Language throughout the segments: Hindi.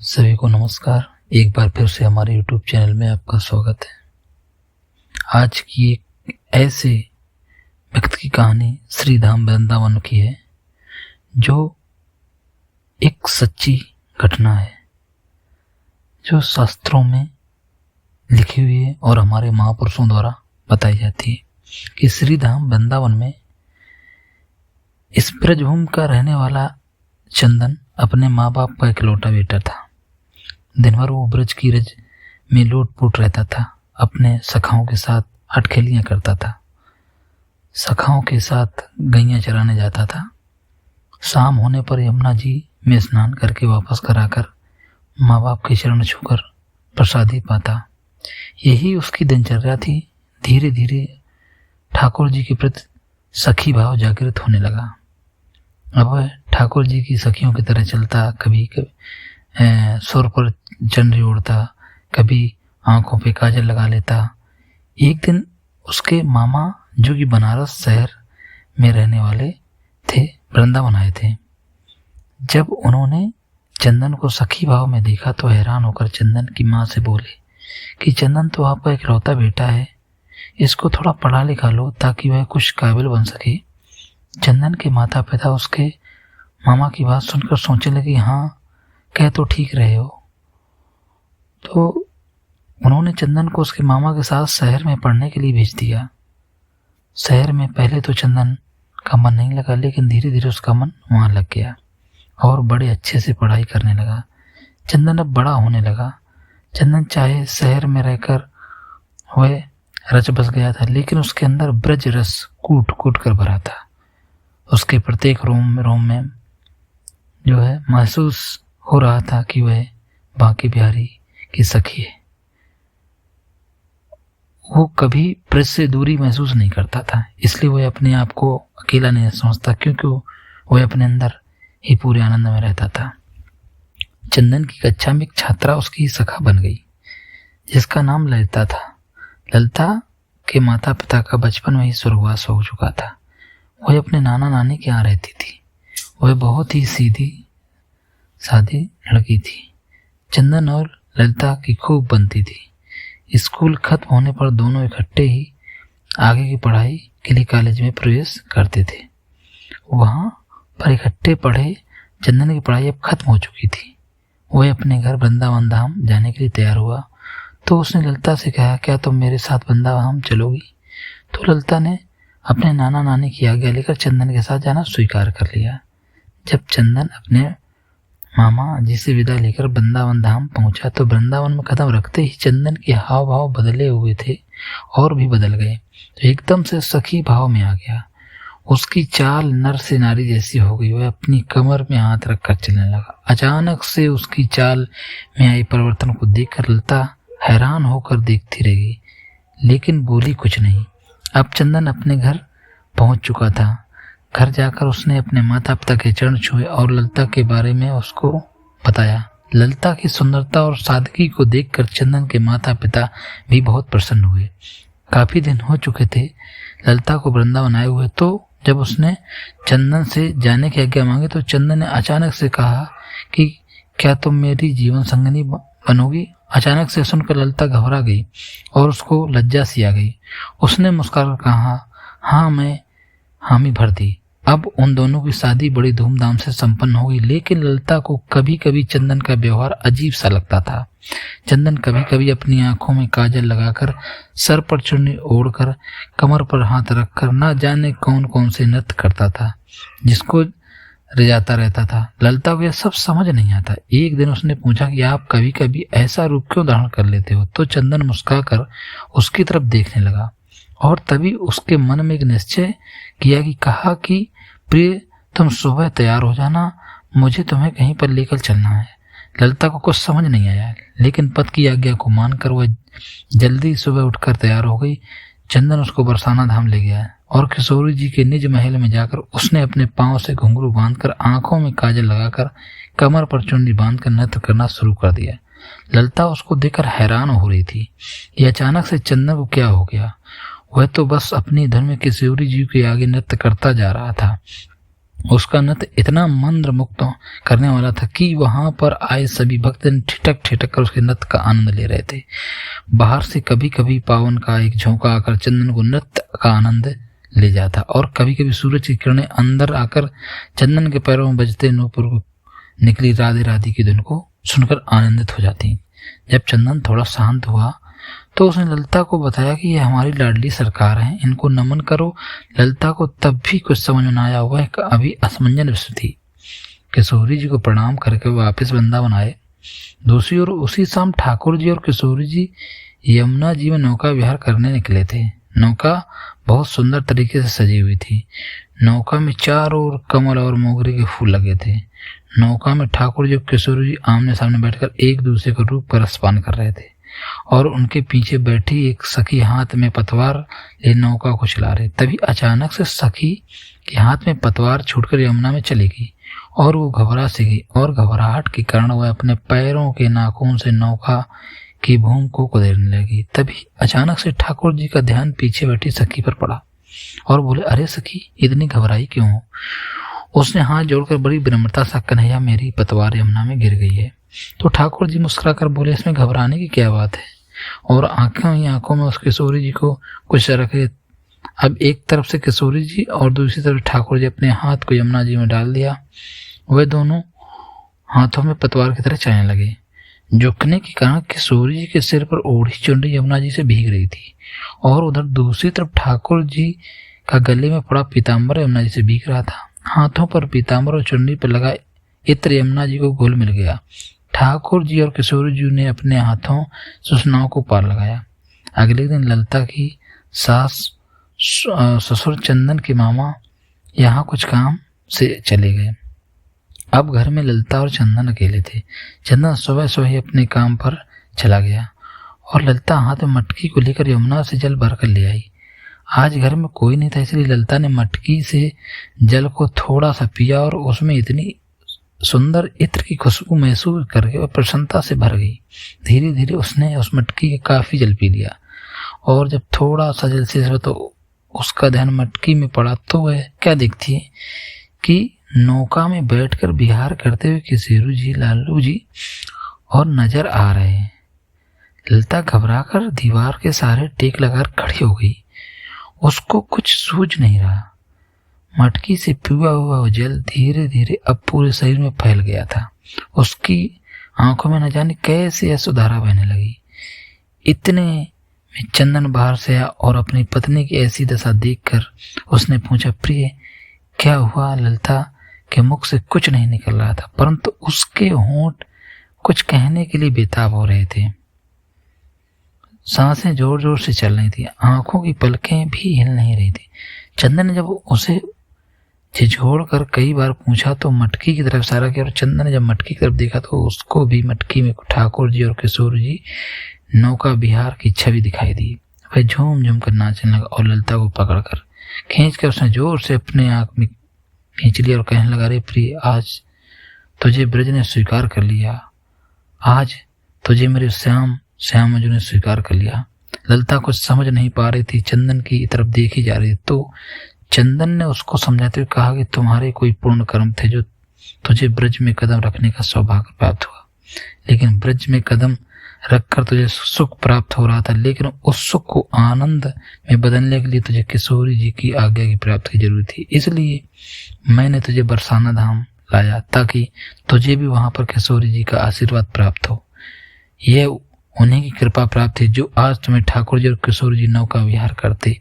सभी को नमस्कार। एक बार फिर से हमारे YouTube चैनल में आपका स्वागत है। आज की एक ऐसे व्यक्ति की कहानी श्री धाम वृंदावन की है जो एक सच्ची घटना है, जो शास्त्रों में लिखी हुई है और हमारे महापुरुषों द्वारा बताई जाती है कि श्री धाम वृंदावन में इस ब्रजभूमि का रहने वाला चंदन अपने माँ बाप का इकलौता बेटा था। दिन भर वो ब्रज की रज में लूट-पुट रहता था, अपने सखाओं के साथ अटखेलियां करता था, सखाओं के साथ गैया चराने जाता था। शाम होने पर यमुना जी में स्नान करके वापस कराकर माँ बाप के चरण छूकर प्रसादी पाता। यही उसकी दिनचर्या थी। धीरे धीरे ठाकुर जी के प्रति सखी भाव जागृत होने लगा। अब वह ठाकुर जी की सखियों की तरह चलता, कभी कभी सुर पर चंद्री उड़ता, कभी आंखों पे काजल लगा लेता। एक दिन उसके मामा जो कि बनारस शहर में रहने वाले थे, वृंदावन आए थे। जब उन्होंने चंदन को सखी भाव में देखा तो हैरान होकर चंदन की माँ से बोले कि चंदन तो आपका इकलौता बेटा है, इसको थोड़ा पढ़ा लिखा लो ताकि वह कुछ काबिल बन सके। चंदन के माता पिता उसके मामा की बात सुनकर सोचने लगे, हाँ कह तो ठीक रहे हो। तो उन्होंने चंदन को उसके मामा के साथ शहर में पढ़ने के लिए भेज दिया। शहर में पहले तो चंदन का मन नहीं लगा, लेकिन धीरे धीरे उसका मन वहाँ लग गया और बड़े अच्छे से पढ़ाई करने लगा। चंदन अब बड़ा होने लगा। चंदन चाहे शहर में रहकर वह रच बस गया था, लेकिन उसके अंदर ब्रज रस कूट कूट कर भरा था। उसके प्रत्येक रोम रोम में जो है महसूस हो रहा था कि वह बांके बिहारी की सखी है। वो कभी ब्रज से दूरी महसूस नहीं करता था, इसलिए वह अपने आप को अकेला नहीं समझता, क्योंकि वह अपने अंदर ही पूरे आनंद में रहता था। चंदन की कक्षा में एक छात्रा उसकी सखा बन गई, जिसका नाम ललिता था। ललिता के माता पिता का बचपन में ही स्वर्गवास हो चुका था। वह अपने नाना नानी के यहाँ रहती थी। वह बहुत ही सीधी सादी लड़की थी। चंदन और ललिता की खूब बनती थी। स्कूल खत्म होने पर दोनों इकट्ठे ही आगे की पढ़ाई के लिए कॉलेज में प्रवेश करते थे। वहाँ पर इकट्ठे पढ़े। चंदन की पढ़ाई अब खत्म हो चुकी थी। वह अपने घर वृंदावन धाम जाने के लिए तैयार हुआ तो उसने ललिता से कहा, क्या तुम मेरे साथ वृंदावन चलोगी? तो ललिता ने अपने नाना नानी की आज्ञा लेकर चंदन के साथ जाना स्वीकार कर लिया। जब चंदन अपने मामा जी से विदा लेकर वृंदावन धाम पहुंचा तो वृंदावन में कदम रखते ही चंदन के हाव भाव बदले हुए थे और भी बदल गए। तो एकदम से सखी भाव में आ गया। उसकी चाल नर से नारी जैसी हो गई। वह अपनी कमर में हाथ रखकर चलने लगा। अचानक से उसकी चाल में आई परिवर्तन को देखकर ललिता हैरान होकर देखती रही, लेकिन बोली कुछ नहीं। अब चंदन अपने घर पहुंच चुका था। घर जाकर उसने अपने माता पिता के चरण छुए और ललिता के बारे में उसको बताया। ललिता की सुंदरता और सादगी को देखकर चंदन के माता पिता भी बहुत प्रसन्न हुए। काफी दिन हो चुके थे ललिता को वृंदावन आए हुए, तो जब उसने चंदन से जाने की आज्ञा मांगी तो चंदन ने अचानक से कहा कि क्या तुम मेरी जीवन संगिनी बनोगी? अचानक से सुनकर ललिता घबरा गई और उसको लज्जा सी आ गई। उसने मुस्कुराकर कहा, हाँ, मैं हामी भर दी। अब उन दोनों की शादी बड़ी धूमधाम से संपन्न हो गई, लेकिन ललिता को कभी कभी चंदन का व्यवहार अजीब सा लगता था। चंदन कभी कभी अपनी आंखों में काजल लगाकर, सर पर चुन्नी ओढ़कर, कमर पर हाथ रखकर न जाने कौन कौन से नृत्य करता था, जिसको रिझाता रहता था। ललिता को यह सब समझ नहीं आता। एक दिन उसने पूछा कि आप कभी कभी ऐसा रूप क्यों धारण कर लेते हो? तो चंदन मुस्कुराकर उसकी तरफ देखने लगा और तभी उसके मन में एक निश्चय किया कि कहा कि प्रिय, तुम सुबह तैयार हो जाना, मुझे तुम्हें कहीं पर लेकर चलना है। ललिता को कुछ समझ नहीं आया, लेकिन पति की आज्ञा को मानकर वह जल्दी सुबह उठकर तैयार हो गई। चंदन उसको बरसाना धाम ले गया और किशोरी जी के निज महल में जाकर उसने अपने पांव से घुंघरू बांधकर, आंखों में काजल लगाकर, कमर पर चुन्नी बांधकर नृत्य करना शुरू कर दिया। ललिता उसको देखकर हैरान हो रही थी। ये अचानक से चंदन को क्या हो गया? वह तो बस अपनी धुन में किशोरी जी के आगे नृत्य करता जा रहा था। उसका नृत्य इतना मंत्र मुक्त करने वाला था कि वहां पर आए सभी भक्त ठिठक ठिठक कर उसके नृत्य का आनंद ले रहे थे। बाहर से कभी कभी पावन का एक झोंका आकर चंदन को नृत्य का आनंद ले जाता और कभी कभी सूरज की किरणें अंदर आकर चंदन के पैरों में बजते नूपुर को निकली राधे राधे की धुन को सुनकर आनंदित हो जाती। जब चंदन थोड़ा शांत हुआ तो उसने ललिता को बताया कि ये हमारी लाडली सरकार है, इनको नमन करो। ललिता को तब भी कुछ समझ में आया हुआ है, अभी असमंजन स्थिति। किशोरी जी को प्रणाम करके वापस वृंदावन आए। दूसरी ओर उसी शाम ठाकुर जी और किशोरी जी यमुना जी में नौका विहार करने निकले थे। नौका बहुत सुंदर तरीके से सजी हुई थी। नौका में चारों ओर कमल और मोगरे के फूल लगे थे। नौका में ठाकुर जी और किशोरी जी आमने सामने बैठकर एक दूसरे को रूप पर रसपान कर रहे थे और उनके पीछे बैठी एक सखी हाथ में पतवार ले नौका को चला रही। तभी अचानक से सखी के हाथ में पतवार छूटकर यमुना में चली गई और वो घबरा सी गई और घबराहट के कारण वह अपने पैरों के नाखून से नौका की भूमि को कुदेरने लगी। तभी अचानक से ठाकुर जी का ध्यान पीछे बैठी सखी पर पड़ा और बोले, अरे सखी, इतनी घबराई क्यों हो? उसने हाथ जोड़कर बड़ी विनम्रता से, कन्हैया, मेरी पतवार यमुना में गिर गई है। तो ठाकुर जी मुस्कुराकर बोले, इसमें घबराने की क्या बात है? और आंखों में उस किशोरी जी को कुछ रखे। अब एक तरफ से किशोरी जी और दूसरी तरफ ठाकुर जी अपने हाथ को यमुना जी में डाल दिया। वे दोनों हाथों में पतवार की तरह चलने लगे। झुकने के कारण किशोरी जी के सिर पर ओढ़ी चुनरी यमुना जी से भीग रही थी और उधर दूसरी तरफ ठाकुर जी का गले में पड़ा पीताम्बर यमुना जी से भीग रहा था। हाथों पर पीताम्बर और चुनरी पर लगा इत्र यमुना जी को घुल मिल गया। ठाकुर जी और किशोरी जी ने अपने हाथों सुषमाओं को पार लगाया। अगले दिन ललिता की सास ससुर चंदन के मामा यहाँ कुछ काम से चले गए। अब घर में ललिता और चंदन अकेले थे। चंदन सुबह सुबह अपने काम पर चला गया और ललिता हाथ में मटकी को लेकर यमुना से जल भरकर ले आई। आज घर में कोई नहीं था, इसलिए ललिता ने मटकी से जल को थोड़ा सा पिया और उसमें इतनी सुंदर इत्र की खुशबू महसूस करके वह प्रसन्नता से भर गई। धीरे धीरे उसने उस मटकी के काफी जल पी लिया और जब थोड़ा सा जल शेष हुआ तो उसका ध्यान मटकी में पड़ा तो वह क्या देखती है कि नौका में बैठकर विहार करते हुए किशोरी जी, लालू जी और नजर आ रहे हैं। ललिता घबराकर दीवार के सहारे टेक लगाकर खड़ी हो गई। उसको कुछ सूझ नहीं रहा। मटकी से पिया हुआ जल धीरे धीरे अब पूरे शरीर में फैल गया था। उसकी आंखों में न जाने कैसे सुधारा बहने लगी। इतने में चंदन बाहर से आया और अपनी पत्नी की ऐसी दशा देखकर उसने पूछा, प्रिय, क्या हुआ? ललिता के मुख से कुछ नहीं निकल रहा था, परंतु उसके होंठ कुछ कहने के लिए बेताब हो रहे थे। सांसें जोर जोर से चल रही थी, आंखों की पलकें भी हिल नहीं रही थी। चंदन ने जब उसे झिझोड़ कर कई बार पूछा तो मटकी की तरफ इशारा किया और चंदन ने जब मटकी की तरफ देखा तो उसको भी मटकी में ठाकुर जी और किशोर जी नौका विहार की छवि दिखाई दी। वह झूम झूम कर नाचने लगा और ललिता को पकड़कर खींच कर उसने जोर से अपने आंख में खींच लिया और कहने लगा, रे प्रिय, आज तुझे ब्रज ने स्वीकार कर लिया, आज तुझे मेरे श्याम मजू ने स्वीकार कर लिया। ललिता कुछ समझ नहीं पा रही थी, चंदन की तरफ देखी जा रही तो चंदन ने उसको समझाते हुए कहा कि तुम्हारे कोई पूर्ण कर्म थे जो तुझे ब्रज में कदम रखने का सौभाग्य प्राप्त हुआ, लेकिन ब्रज में कदम रखकर तुझे सुख प्राप्त हो रहा था, लेकिन उस सुख को आनंद में बदलने के लिए तुझे किशोरी जी की आज्ञा की प्राप्ति की जरूरत थी। इसलिए मैंने तुझे बरसाना धाम लाया ताकि तुझे भी वहां पर किशोरी जी का आशीर्वाद प्राप्त हो। यह उन्हीं की कृपा प्राप्त है जो आज तुम्हें ठाकुर जी और किशोर जी नौका विहार करते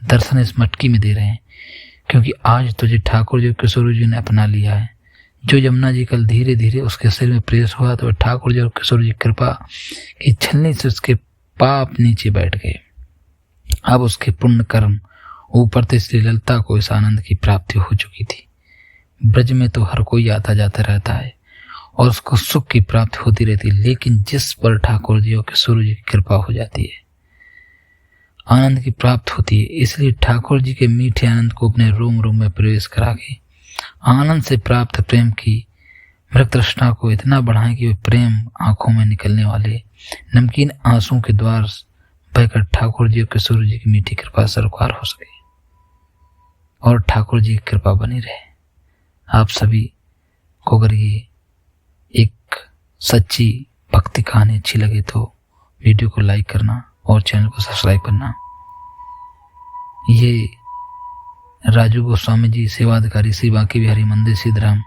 दर्शन इस मटकी में दे रहे हैं, क्योंकि आज तुझे ठाकुर जी और किशोर जी ने अपना लिया है। जो यमुना जी कल धीरे धीरे उसके शरीर में प्रेस हुआ तो ठाकुर जी और किशोर जी कृपा की छलनी से उसके पाप नीचे बैठ गए। अब उसके पुण्य कर्म ऊपर थे, इसलिए ललिता को इस आनंद की प्राप्ति हो चुकी थी। ब्रज में तो हर कोई आता जाता रहता है और उसको सुख की प्राप्ति होती रहती है, लेकिन जिस पर ठाकुर जी और किशोर जी की कृपा हो जाती है आनंद की प्राप्ति होती है। इसलिए ठाकुर जी के मीठे आनंद को अपने रोम रोम में प्रवेश करा के आनंद से प्राप्त प्रेम की मृग तृष्णा को इतना बढ़ाएं कि वे प्रेम आंखों में निकलने वाले नमकीन आंसुओं के द्वार बहकर ठाकुर जी और किशोर जी की मीठी कृपा सरोकार हो सके और ठाकुर जी की कृपा बनी रहे। आप सभी को अगर ये एक सच्ची भक्ति कहानी अच्छी लगे तो वीडियो को लाइक करना और चैनल को सब्सक्राइब करना। ये राजू गोस्वामी जी सेवाधिकारी श्री बांके बिहारी मंदिर सिद्धराम,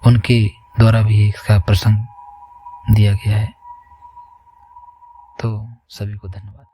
उनके द्वारा भी इसका प्रसंग दिया गया है। तो सभी को धन्यवाद।